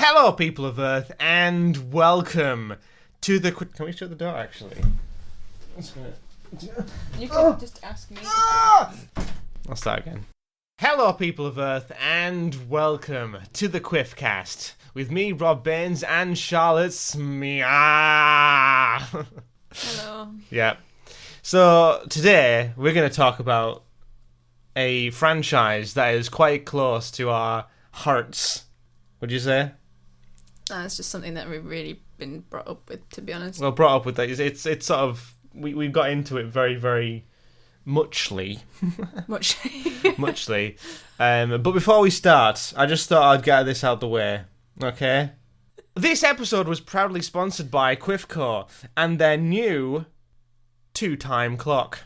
Hello, people of Earth, and welcome to the... Can we shut the door, actually? You can just ask me. I'll start again. Hello, people of Earth, and welcome to the Quiffcast with me, Rob Baines, and Charlotte Smia. Hello. Yeah. So, today, we're going to talk about a franchise that is quite close to our hearts. Would you say? No, it's just something that we've really been brought up with, to be honest. Well, brought up with that. It's sort of... We got into it very, very muchly. Muchly. But before we start, I just thought I'd get this out the way. Okay? This episode was proudly sponsored by Quifco and their new 2-time clock.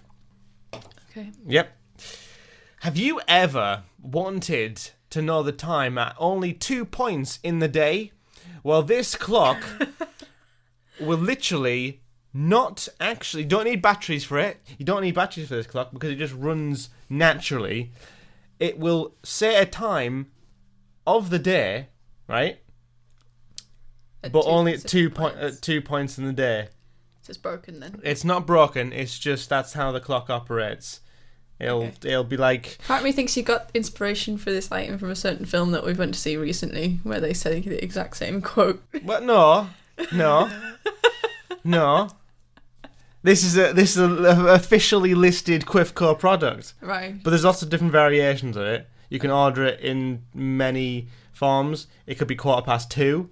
Okay. Yep. Have you ever wanted to know the time at only 2 points in the day? Well, this clock will literally not actually... Don't need batteries for it. You don't need batteries for this clock because it just runs naturally. It will say a time of the day, right? But only at 2 points in the day. So it's broken then? It's not broken. It's just that's how the clock operates. It'll be like... Part of me thinks you got inspiration for this item from a certain film that we went to see recently, where they say the exact same quote. What? No. This is an officially listed Quifco product. Right. But there's lots of different variations of it. You can order it in many forms. It could be 2:15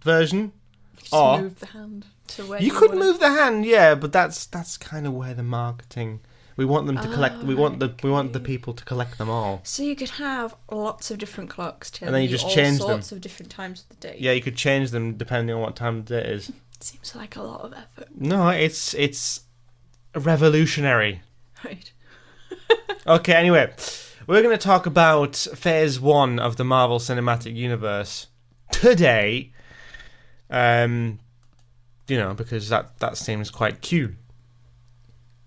version. Just move the hand to where you could move the hand, yeah, but that's kind of where the marketing... We want them to collect. We want the people to collect them all. So you could have lots of different clocks, and then you just change them. All sorts of different times of the day. Yeah, you could change them depending on what time of day it is. Seems like a lot of effort. No, it's revolutionary. Right. Okay. Anyway, we're going to talk about Phase 1 of the Marvel Cinematic Universe today. Because that seems quite cute.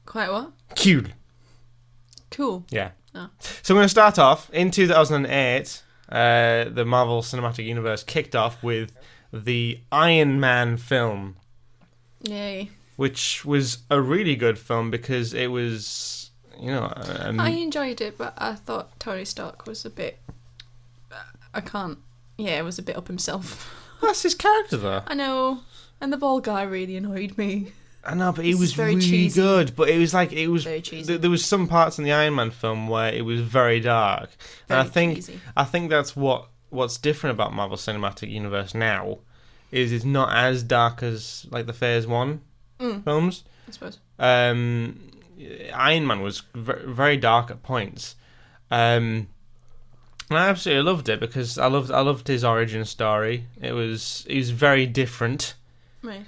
Quite what? Cute. Cool. Yeah. Oh. So I'm going to start off. In 2008, the Marvel Cinematic Universe kicked off with the Iron Man film. Yay. Which was a really good film because it was, I enjoyed it, but I thought Tony Stark was a bit... it was a bit up himself. That's his character, though. I know. And the bald guy really annoyed me. I know, but he was really cheesy. Good. But it was very cheesy. There was some parts in the Iron Man film where it was very dark, and I think that's what's different about Marvel Cinematic Universe now, is it's not as dark as like the Phase 1 films. I suppose. Iron Man was very dark at points, and I absolutely loved it because I loved his origin story. He was very different. Right.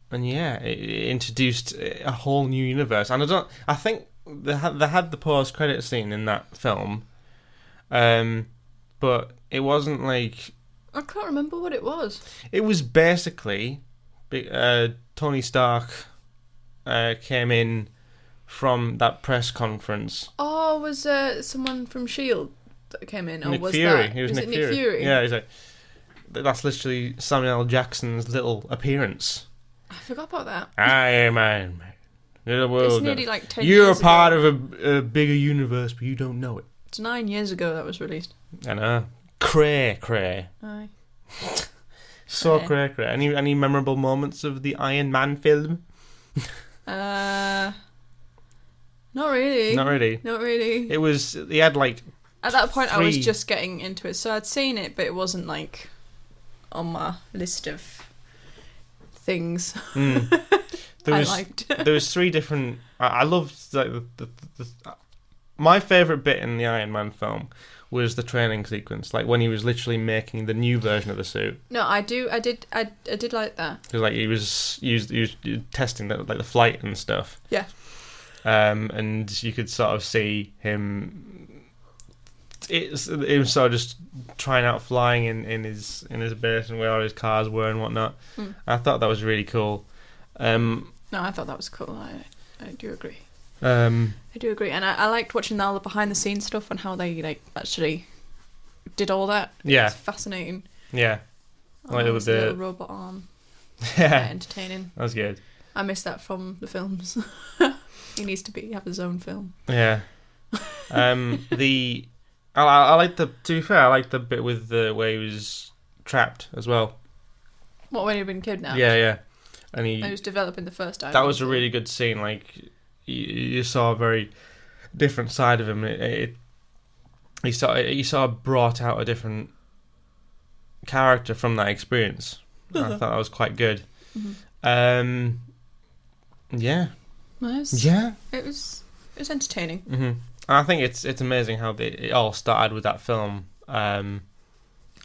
And yeah, it introduced a whole new universe. And I think they had the post-credit scene in that film, but it wasn't like... I can't remember what it was. It was basically Tony Stark came in from that press conference. Oh, was someone from S.H.I.E.L.D. that came in? Or Nick was Fury. That... It was Nick Fury. Fury? Yeah, he's like... That's literally Samuel L. Jackson's little appearance. I forgot about that. I am Iron Man. The world. It's nearly like 10 You're years a part ago. of a bigger universe, but you don't know it. It's 9 years ago that was released. I know. Cray. Aye. So cray. Any memorable moments of the Iron Man film? Not really. Not really. It was... He had like... At that point, I was just getting into it. So I'd seen it, but it wasn't like on my list of things I liked. There was 3 different... I loved like my favourite bit in the Iron Man film was the training sequence, like when he was literally making the new version of the suit. No, I did like that. Because like he was testing the flight and stuff. Yeah. And you could sort of see him. It was sort of just trying out flying in his base and where all his cars were and whatnot. I thought that was really cool. No, I thought that was cool. I do agree. I do agree, and I liked watching all the behind the scenes stuff and how they like actually did all that. Yeah. It's fascinating. Yeah. Oh, with the little robot arm. Yeah. Entertaining. That was good. I miss that from the films. He needs to have his own film. Yeah. I like to be fair, I like the bit with the where he was trapped as well. What, when he'd been kidnapped? Yeah. And he was developing the first time. That was a really good scene. Like you saw a very different side of him. He sort of brought out a different character from that experience. I thought that was quite good. Mm-hmm. Yeah. Nice. Yeah. It was entertaining. Mm-hmm. I think it's amazing how it all started with that film. I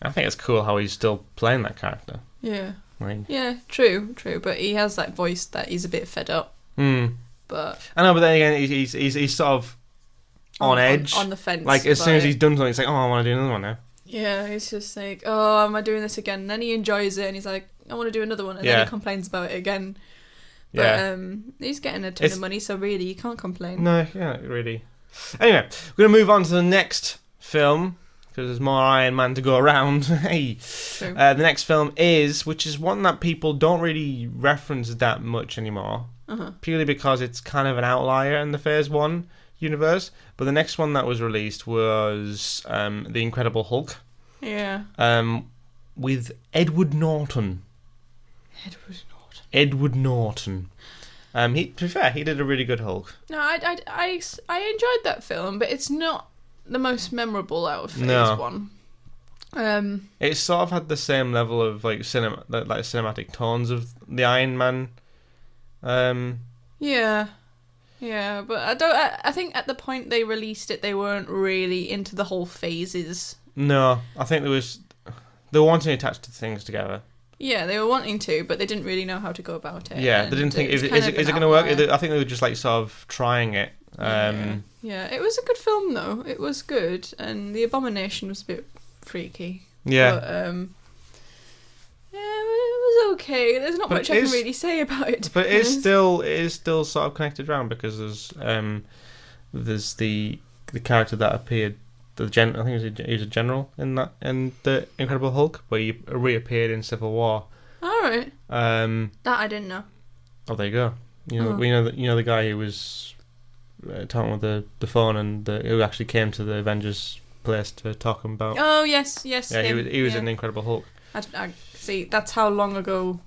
think it's cool how he's still playing that character. Yeah. Like, yeah, true. But he has that voice that he's a bit fed up. But I know, but then again, he's sort of on edge, on the fence. Like as soon as he's done something, it's like, oh, I want to do another one now. Yeah, he's just like, oh, am I doing this again? And then he enjoys it, and he's like, I want to do another one, and then he complains about it again. But he's getting a ton of money, so really, you can't complain. No, yeah, really. Anyway, we're going to move on to the next film, because there's more Iron Man to go around. Hey. True. The next film which is one that people don't really reference that much anymore, purely because it's kind of an outlier in the Phase 1 universe. But the next one that was released was The Incredible Hulk. Yeah. With Edward Norton. Edward Norton. To be fair, he did a really good Hulk. No, I enjoyed that film, but it's not the most memorable out of Phase 1. It sort of had the same level of cinematic tones of the Iron Man. Yeah, but I think at the point they released it, they weren't really into the whole phases. No, I think they were wanting to attach the things together. Yeah, they were wanting to, but they didn't really know how to go about it. Yeah, they didn't think, is it going to work? I think they were just like sort of trying it. Yeah, it was a good film though. It was good, and the Abomination was a bit freaky. Yeah. But, yeah, it was okay. There's not much I can really say about it. But it is still sort of connected around, because there's the character that appeared. I think he was a general in the Incredible Hulk, but he reappeared in Civil War. All right. That I didn't know. Oh, there you go. You know the guy who was talking with the phone, and who actually came to the Avengers place to talk about. Oh yes. Yeah, he was in the Incredible Hulk. I see. That's how long ago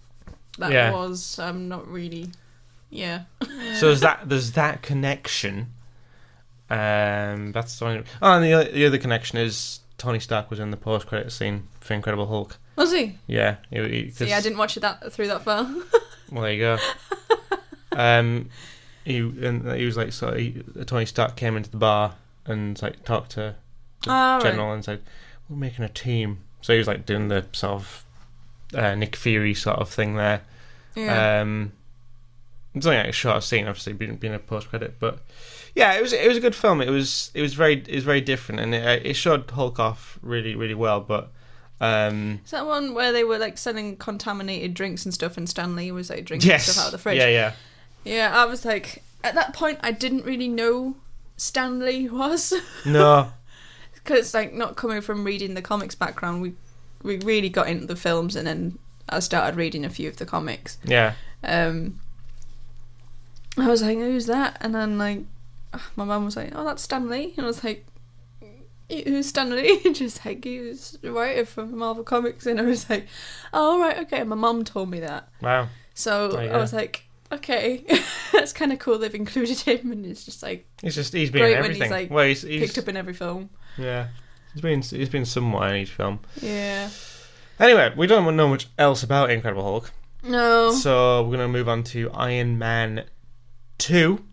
that was. I'm not really. Yeah. So there's that connection. That's the one. Oh, and the other connection is Tony Stark was in the post-credit scene for Incredible Hulk. Was he? Yeah. See, I didn't watch that through that far. Well, there you go. He was like, Tony Stark came into the bar and like talked to the general and said, "We're making a team." So he was like doing the sort of Nick Fury sort of thing there. Yeah. It's only like a short scene, obviously being a post-credit, but. Yeah, it was a good film. It was very different, and it showed Hulk off really, really well. But is that one where they were like selling contaminated drinks and stuff, and Stanley was like drinking stuff out of the fridge? Yeah. I was like, at that point, I didn't really know Stanley was. No, because like not coming from reading the comics background, we really got into the films, and then I started reading a few of the comics. Yeah. I was like, who's that? And then like. My mum was like, "Oh, that's Stan Lee," and I was like, "Who's Stan Lee?" And she was like, "He was a writer from Marvel Comics," and I was like, "Oh, right, okay." My mum told me that. Wow. So I was like, "Okay, that's kind of cool. They've included him," and it's just like he's been in everything. When he's picked up in every film. Yeah, he's been somewhat in each film. Yeah. Anyway, we don't know much else about Incredible Hulk. No. So we're gonna move on to Iron Man 2.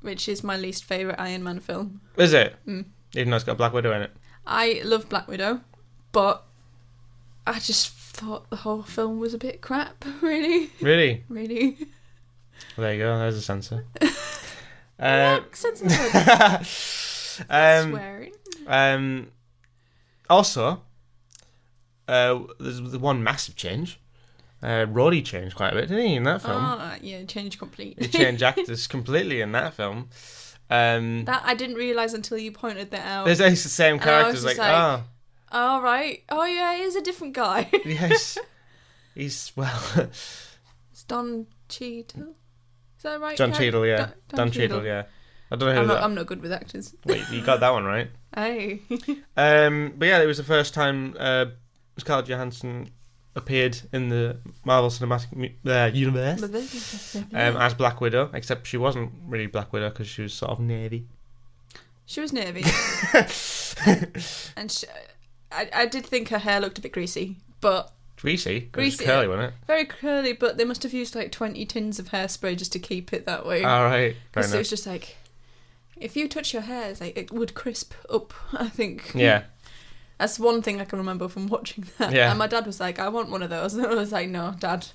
Which is my least favourite Iron Man film. Is it? Even though it's got Black Widow in it. I love Black Widow, but I just thought the whole film was a bit crap, really. Really? Really. Well, there you go, there's a censor. Censor. Swearing. Also, there's one massive change. Roddy changed quite a bit, didn't he, in that film? Yeah, changed completely. He changed actors completely in that film. That I didn't realise until you pointed that out. There's the same characters, Oh, right. Oh, yeah, he is a different guy. Yes. He's, well... It's Don Cheadle. Is that right? John Cheadle, yeah. Don Cheadle, yeah. I don't know who I'm not good with actors. Wait, you got that one right. Hey. But yeah, it was the first time Scarlett Johansson appeared in the Marvel Cinematic Universe as Black Widow, except she wasn't really Black Widow because she was sort of navy. She was navy. And I did think her hair looked a bit greasy, but... Greasy? It was Greasy, curly, wasn't it? Very curly, but they must have used like 20 tins of hairspray just to keep it that way. All right. Because it was just like, if you touch your hair, it's like, it would crisp up, I think. Yeah. That's one thing I can remember from watching that. Yeah. And my dad was like, I want one of those. And I was like, no, Dad.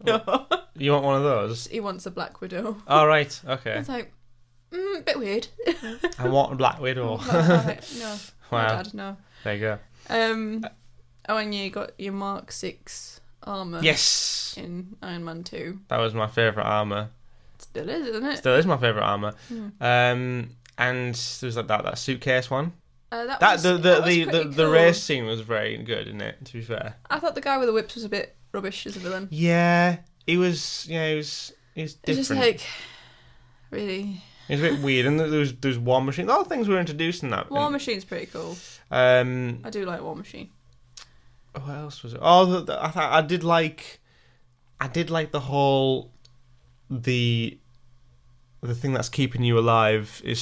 No. You want one of those? He wants a Black Widow. All right. Okay. I was like, bit weird. I want a Black Widow. No. Wow. No, Dad, no. There you go. Oh, and you got your Mark 6 armour. Yes. In Iron Man 2. That was my favourite armour. Still is, isn't it? Still is my favourite armour. Mm. And there was like that suitcase one. That was the cool. race scene was very good, isn't it? To be fair. I thought the guy with the whips was a bit rubbish as a villain. Yeah, he was. Yeah, he was different. It's just like, really. It was a bit weird, and there was War Machine. A lot of things were introduced in that. War Machine's pretty cool. I do like War Machine. What else was it? Oh, I did like the whole the thing that's keeping you alive is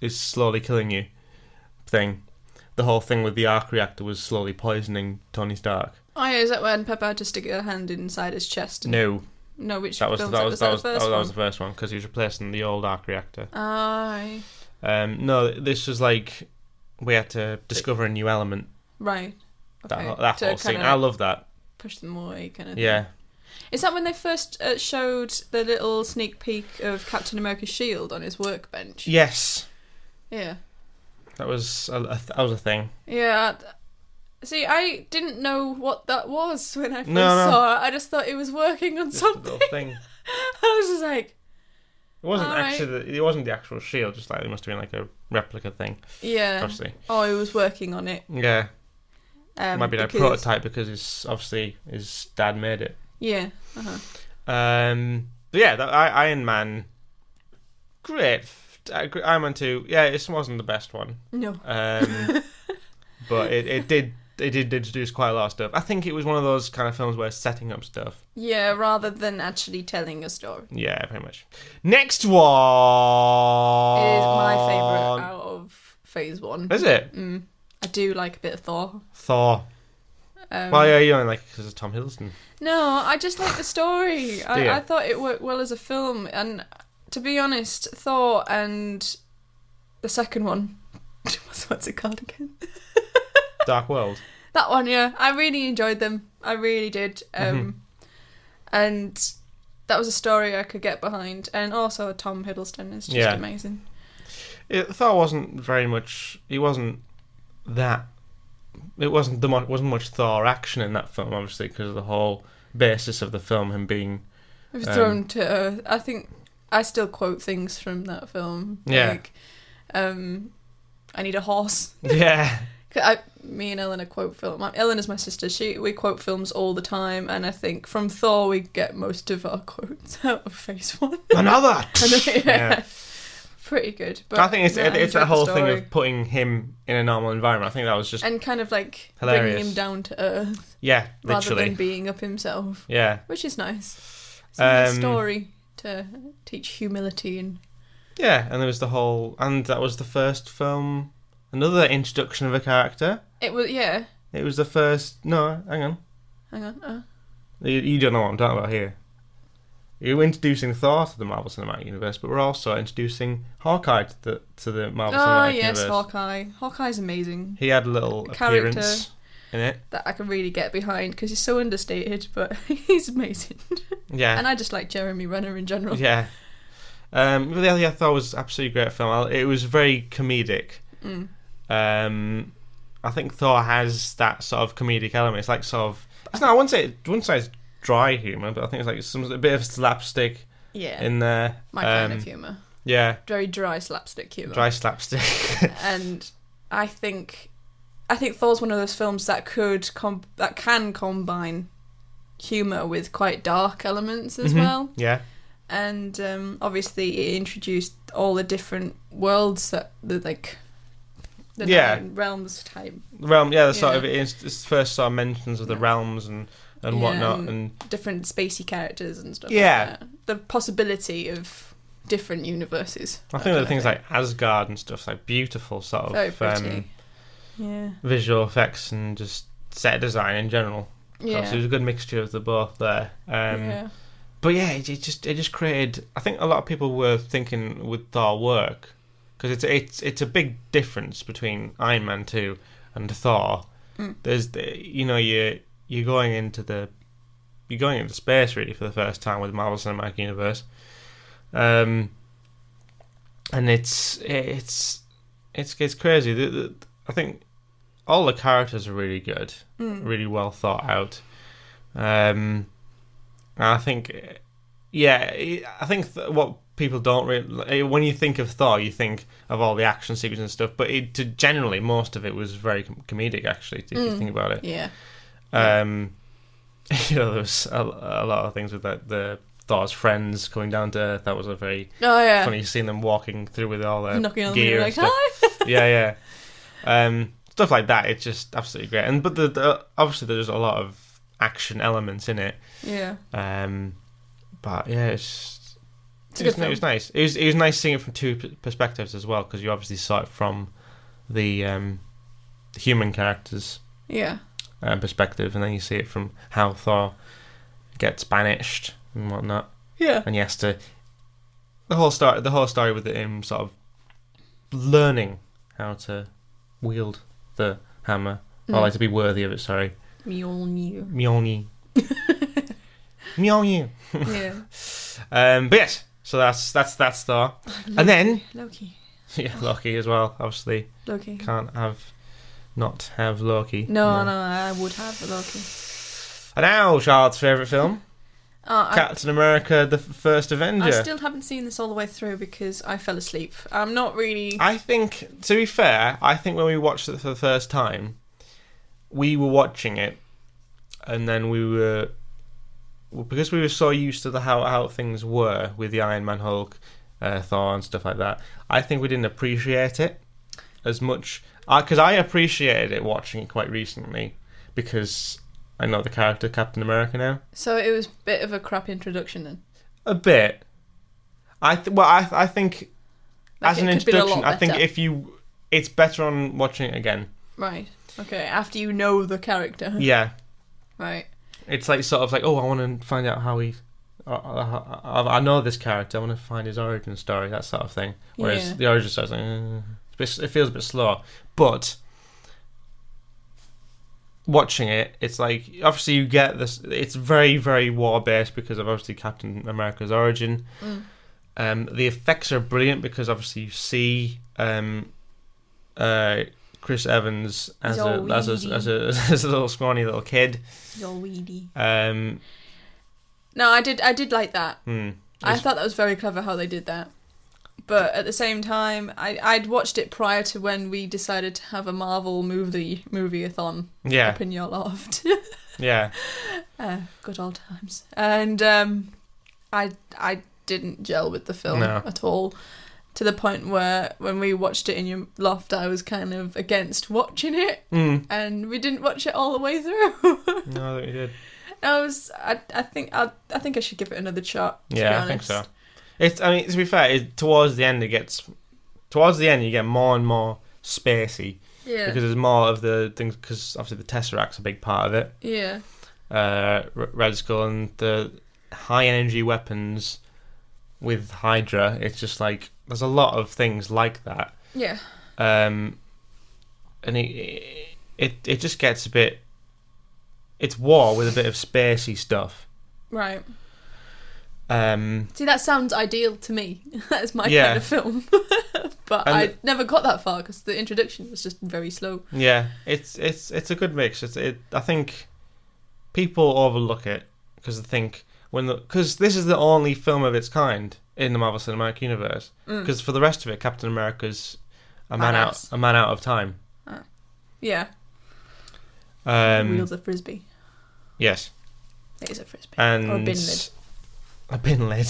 slowly killing you thing. The whole thing with the arc reactor was slowly poisoning Tony Stark. Oh yeah, is that when Pepper had to stick her hand inside his chest? No. No, which that was the first one because he was replacing the old arc reactor. Aye. No, this was like we had to discover a new element. Right. Okay. That whole scene, I love that. Push them away, kind of. Yeah. Thing. Is that when they first showed the little sneak peek of Captain America's shield on his workbench? Yes. Yeah. That was a thing. Yeah. See, I didn't know what that was when I first saw it. I just thought it was working on just something. A little thing. I was just like... It wasn't actually... It wasn't the actual shield, just like it must have been like a replica thing. Yeah. Obviously. Oh, he was working on it. Yeah. Might be like a prototype because his dad made it. Yeah. Uh-huh. But yeah, Iron Man... Great. Iron Man 2, yeah, it wasn't the best one. No. But it did introduce quite a lot of stuff. I think it was one of those kind of films where it's setting up stuff. Yeah, rather than actually telling a story. Yeah, pretty much. Next one is my favourite out of Phase 1. Is it? I do like a bit of Thor. Well, yeah, you don't like it because of Tom Hiddleston. No, I just like the story. I thought it worked well as a film, and to be honest, Thor and the second one, what's it called again? Dark World. That one, yeah. I really enjoyed them. I really did. And that was a story I could get behind. And also Tom Hiddleston is just amazing. Thor wasn't very much... It wasn't that... It wasn't much Thor action in that film, obviously, because of the whole basis of the film, him being... It was thrown to earth. I think I still quote things from that film. Yeah. Like, I need a horse. Yeah. Me and Ellen quote film. Ellen is my sister. We quote films all the time, and I think from Thor we get most of our quotes out of Phase 1. Another. Yeah. Pretty good. But I think it's that whole thing of putting him in a normal environment. I think that was just and kind of like hilarious. Bringing him down to earth. Yeah, literally. Rather than being up himself. Yeah, which is nice. It's a nice story to teach humility and. Yeah, and there was and that was the first film. Another introduction of a character. It was, yeah. It was the first... No, hang on. You don't know what I'm talking about here. You're introducing Thor to the Marvel Cinematic Universe, but we're also introducing Hawkeye to the Marvel Cinematic Universe. Oh, yes, Hawkeye. Hawkeye's amazing. He had a little appearance in it. That I can really get behind, because he's so understated, but he's amazing. Yeah. And I just like Jeremy Renner in general. Yeah. I thought it was absolutely great film. It was very comedic. I think Thor has that sort of comedic element. It's like sort of... I wouldn't say it's dry humour, but I think it's like a bit of slapstick in there. My kind of humour. Yeah. Very dry slapstick humour. Dry slapstick. And I think I think Thor's one of those films that can combine humour with quite dark elements as well. Yeah. And obviously it introduced all the different worlds that realms type. The sort of it's first sort of mentions of the realms and whatnot, and different spacey characters and stuff. Yeah. Like that. The possibility of different universes. I think the things like Asgard and stuff, like beautiful sort of very pretty. visual effects and just set design in general. Yeah. So it was a good mixture of the both there. But yeah, it just created. I think a lot of people were thinking would Thor work, because it's a big difference between Iron Man 2 and Thor. There's you're going into space really for the first time with the Marvel Cinematic Universe, and it's crazy. I think all the characters are really good, really well thought out. I think, what people don't really... When you think of Thor, you think of all the action sequences and stuff, but generally, most of it was very comedic, actually, if you think about it. Yeah. There was a lot of things with the Thor's friends coming down to Earth. That was a very funny seeing them walking through with all their knocking on gear the and stuff. Hi. Stuff like that. It's just absolutely great. And but obviously there's a lot of action elements in it. Yeah. But yeah, it was nice. It was nice seeing it from two perspectives as well, because you obviously saw it from the human characters' perspective, and then you see it from how Thor gets banished and whatnot. Yeah. And he has to the whole story with him sort of learning how to wield the hammer, or like to be worthy of it. Sorry. Mjolnir. Mjolnir. Yeah. But yes, so that's Thor. And then Loki. Yeah, Loki as well, obviously. Loki. Can't not have Loki. No, I would have Loki. And now Charlotte's favourite film. Captain America, the First Avenger. I still haven't seen this all the way through because I fell asleep. I'm not really... I think, to be fair, when we watched it for the first time, we were watching it, and then because we were so used to how things were with the Iron Man, Hulk, Thor and stuff like that, I think we didn't appreciate it as much. Because I appreciated it watching it quite recently, because I know the character Captain America now. So it was a bit of a crap introduction then? A bit. I think as an introduction, I think it's better on watching it again. Right. Okay, after you know the character. Yeah. Right. It's like sort of like, I want to find out how he... I know this character, I want to find his origin story, that sort of thing. Whereas the origin story is like, it feels a bit slow. But watching it, it's like, obviously you get this, it's very, very war-based because of obviously Captain America's origin. The effects are brilliant because obviously you see Chris Evans as a little scrawny little kid. He's all weedy. No, I did like that. I thought that was very clever how they did that. But at the same time, I'd watched it prior to when we decided to have a Marvel movie-a-thon up in your loft. Yeah. Good old times. And I didn't gel with the film at all. To the point where when we watched it in your loft, I was kind of against watching it, and we didn't watch it all the way through. No, I think we did. I think I should give it another shot. Yeah, I think so. To be fair, towards the end you get more and more spacey. Yeah. Because there's more of the things, because obviously the Tesseract's a big part of it. Yeah. Red Skull and the high energy weapons with Hydra. It's just like there's a lot of things like that. Yeah. And it just gets a bit. It's war with a bit of spacey stuff. Right. See, that sounds ideal to me. That's my kind of film. But I never got that far because the introduction was just very slow. Yeah, it's a good mix. I think people overlook it because they think because this is the only film of its kind in the Marvel Cinematic Universe. Because for the rest of it, Captain America's a man out of time. Yeah. Wheels a frisbee. Yes. It is a frisbee. And or a bin lid. A bin lid.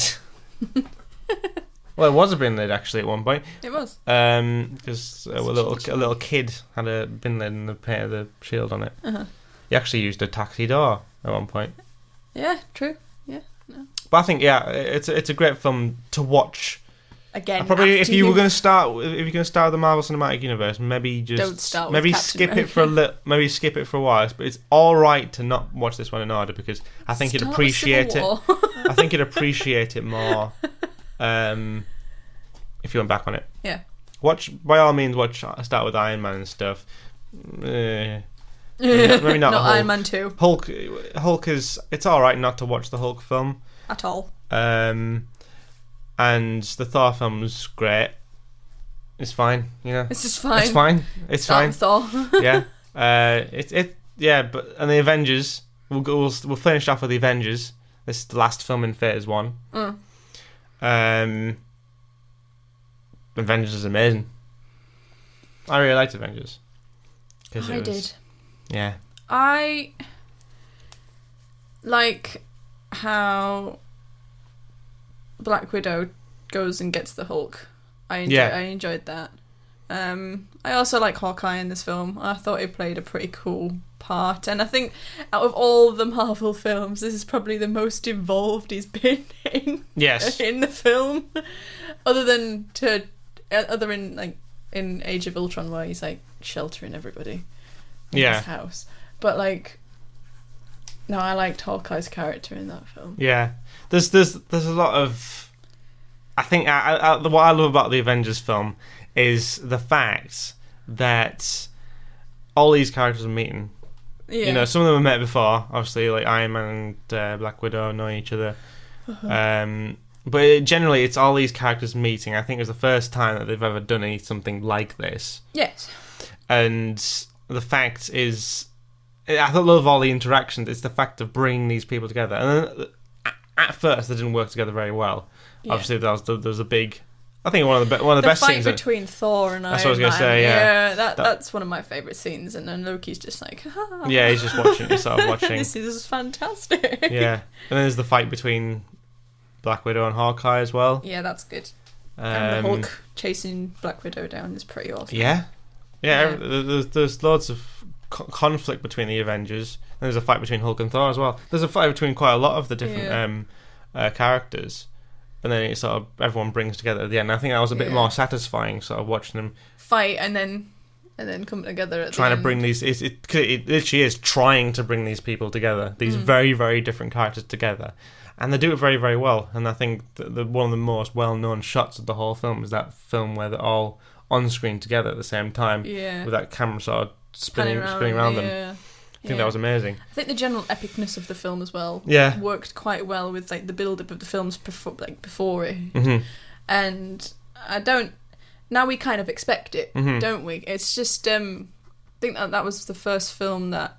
Well, it was a bin lid actually at one point. It was. Because a little kid had a bin lid and painted the shield on it. Uh-huh. He actually used a taxi door at one point. Yeah, true. Yeah. No. But I think it's a great film to watch. Again, probably if you're going to start with the Marvel Cinematic Universe, maybe just don't start with maybe Captain skip America. it for a little, maybe skip it for a while. But it's all right to not watch this one in order because I think you'd appreciate it. I think you'd appreciate it more if you went back on it. Yeah. Watch by all means. Start with Iron Man and stuff. Maybe not Hulk. Iron Man 2 Hulk is. It's all right not to watch the Hulk film at all. And the Thor film's great. It's fine, you know. It's just fine. It's fine. It's fine. Thor. Yeah. But and the Avengers. We'll finish off with the Avengers. This is the last film in Phase 1. Avengers is amazing. I really liked Avengers. I did. Yeah. I like how Black Widow goes and gets the Hulk. I enjoyed that. I also like Hawkeye in this film. I thought he played a pretty cool part, and I think out of all the Marvel films, this is probably the most involved he's been in. Yes. In the film, other than in Age of Ultron, where he's like sheltering everybody in his house. But no, I liked Hawkeye's character in that film. Yeah, there's a lot of. I think what I love about the Avengers film is the fact that all these characters are meeting. Yeah. You know, some of them have met before. Obviously, like Iron Man and Black Widow know each other. But generally, it's all these characters meeting. I think it was the first time that they've ever done something like this. Yes. And the fact is, I love all the interactions. It's the fact of bringing these people together. And then, at first, they didn't work together very well. Yeah. Obviously, there was a big. I think one of the best scenes. The fight between Thor and Iron Man. That's what I was going to say. Yeah, that's one of my favourite scenes. And then Loki's just like, yeah, he's just watching. He's sort of watching. This is fantastic. Yeah, and then there's the fight between Black Widow and Hawkeye as well. Yeah, that's good. And the Hulk chasing Black Widow down is pretty awesome. Yeah. There's loads of conflict between the Avengers. And there's a fight between Hulk and Thor as well. There's a fight between quite a lot of the different characters. And then it sort of everyone brings together at the end. I think that was a bit more satisfying, sort of watching them fight and then come together at trying the to bring these. It literally is trying to bring these people together. These very, very different characters together, and they do it very, very well. And I think one of the most well-known shots of the whole film is that film where they're all on screen together at the same time, with that camera sort of spinning around them. I think that was amazing. I think the general epicness of the film as well worked quite well with like the build-up of the films before it. Mm-hmm. And now we kind of expect it, don't we? It's just I think that was the first film that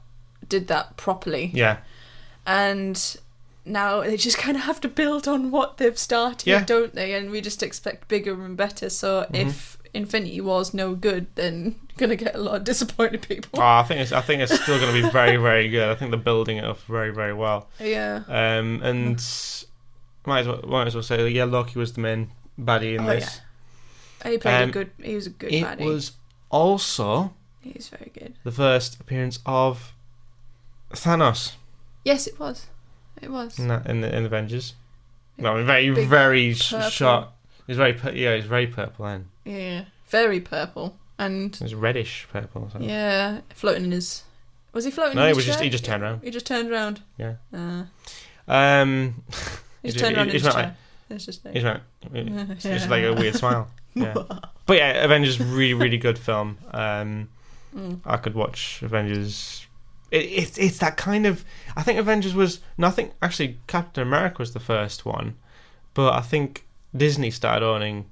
did that properly. Yeah. And now they just kind of have to build on what they've started, don't they? And we just expect bigger and better. So if Infinity War's no good, then gonna get a lot of disappointed people. Oh, I think it's still gonna be very, very good. I think they're building it up very, very well. Yeah. And might as well say Loki was the main baddie in this. Yeah. He played good. He was a good baddie. It was also he's very good. The first appearance of Thanos. Yes, it was. It was in Avengers. No, very short. He's very he's very purple then. Yeah, very purple and it's reddish purple. So. Yeah, floating in his. Was he floating? No, in he his chair? He just turned around. He just turned around. Yeah. He just turned around in his chair. It's just like, it's just like a weird smile. Yeah. But yeah, Avengers really, really good film. I could watch Avengers. It's that kind of. I think Avengers was nothing. Actually, Captain America was the first one, but I think Disney started owning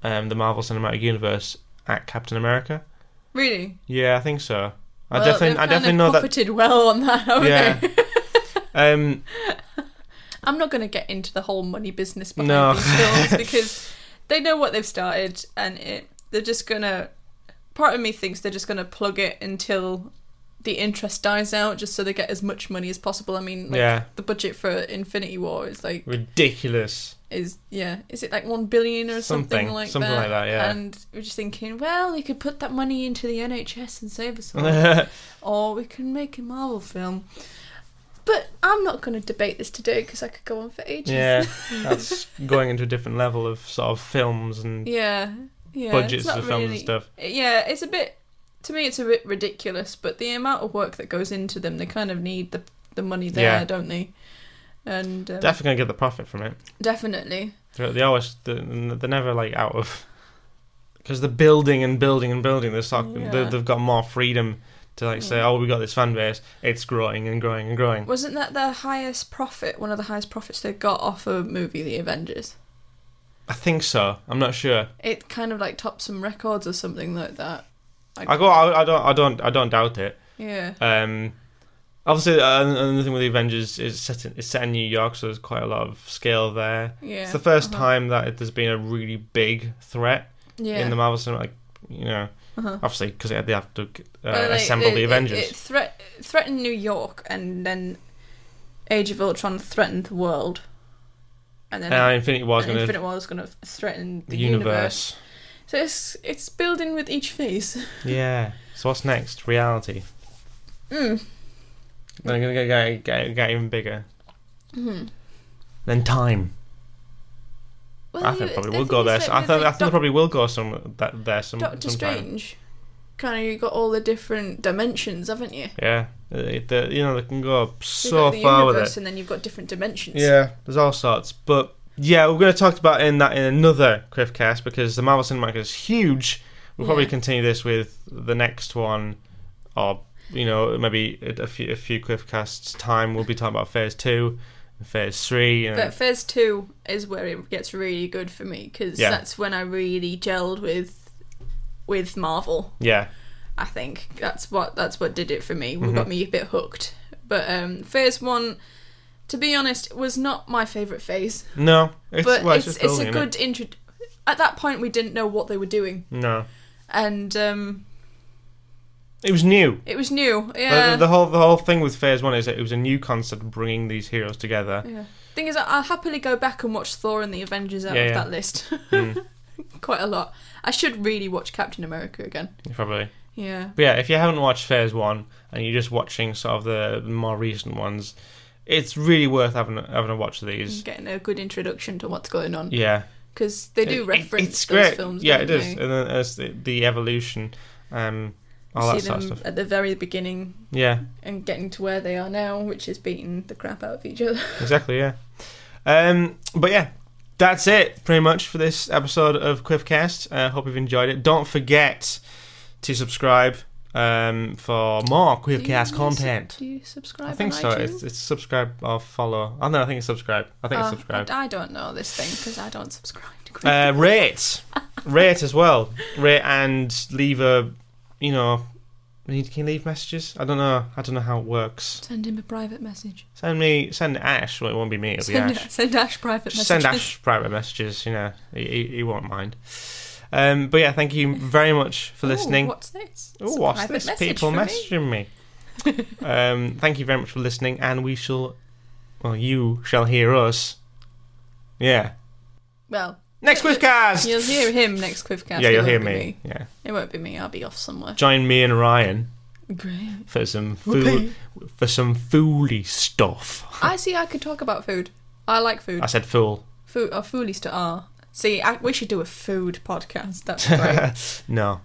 the Marvel Cinematic Universe at Captain America. Really? Yeah, I think so. Well, I definitely know that. Profited well on that, haven't they? I'm not going to get into the whole money business behind these films because they know what they've started and they're just going to... Part of me thinks they're just going to plug it until the interest dies out just so they get as much money as possible. I mean, the budget for Infinity War is like ridiculous. Is it like 1 billion or something like that? Like that, yeah. And we're just thinking, well, we could put that money into the NHS and save us all, or we can make a Marvel film. But I'm not going to debate this today because I could go on for ages. Yeah, that's going into a different level of sort of films and budgets of films and stuff. Yeah, it's a bit. To me, it's a bit ridiculous, but the amount of work that goes into them, they kind of need the money there, don't they? And definitely gonna get the profit from it. Definitely. They always they're never like out of, because they're building and building and building. They've got more freedom to like say, oh, we got this fan base. It's growing and growing and growing. Wasn't that the highest profit? One of the highest profits they got off a movie, The Avengers. I think so. I'm not sure. It kind of like topped some records or something like that. I don't doubt it. Yeah. Obviously, another thing with the Avengers is set in New York, so there's quite a lot of scale there. Yeah. It's the first time that there's been a really big threat in the Marvel cinema. Like, you know, obviously because they have to assemble the Avengers. It threatened New York, and then Age of Ultron threatened the world, and then Infinity War is going to threaten the universe. So it's building with each phase. Yeah. So what's next? Reality. Then I'm gonna get even bigger. Then time. Well, I think probably will go there. I think they probably will go some there. Doctor Strange. Kind of, you got all the different dimensions, haven't you? Yeah. They can go so far with it. And then you've got different dimensions. Yeah. There's all sorts, but. Yeah, we're going to talk about in another Quiffcast because the Marvel Cinematic is huge. We'll probably continue this with the next one, or maybe a few Quiffcasts time. We'll be talking about Phase 2 and Phase 3. But Phase 2 is where it gets really good for me because that's when I really gelled with Marvel. Yeah, I think that's what did it for me. What got me a bit hooked. But Phase 1. To be honest, was not my favourite phase. No, it's a good intro. At that point, we didn't know what they were doing. No, and it was new. It was new. Yeah. The whole thing with Phase 1 is that it was a new concept bringing these heroes together. Yeah. Thing is, I'll happily go back and watch Thor and the Avengers out of that list. Quite a lot. I should really watch Captain America again. Probably. Yeah. But yeah, if you haven't watched Phase 1 and you're just watching sort of the more recent ones. It's really worth having a watch of these. Getting a good introduction to what's going on. Yeah. Because they do reference those films, yeah, don't it is. they? And then there's the evolution, all that sort of stuff. At the very beginning. Yeah. And getting to where they are now, which is beating the crap out of each other. Exactly, yeah. But yeah, that's it pretty much for this episode of Quiffcast. Hope you've enjoyed it. Don't forget to subscribe for more Quiffcast content. Do you subscribe? I think so. It's subscribe or follow. Oh no, I think it's subscribe. It's subscribe. I don't know this thing because I don't subscribe to Quiffcast. Rate as well. Rate and leave a. Can you leave messages? I don't know how it works. Send him a private message. Send Ash. Well, it won't be me. It'll be Ash. Send Ash private messages. Send Ash private messages. He won't mind. But yeah, thank you very much for listening. What's this? Oh, what's this? People messaging me. Thank you very much for listening, and you shall hear us. Yeah. Well, next Quiffcast. You'll hear him next Quiffcast. Yeah, you'll hear me. Yeah. It won't be me. I'll be off somewhere. Join me and Ryan. Great. For some foodie stuff. I could talk about food. I like food. I said fool. Food or fooly stuff. See, we should do a food podcast. That's great. No.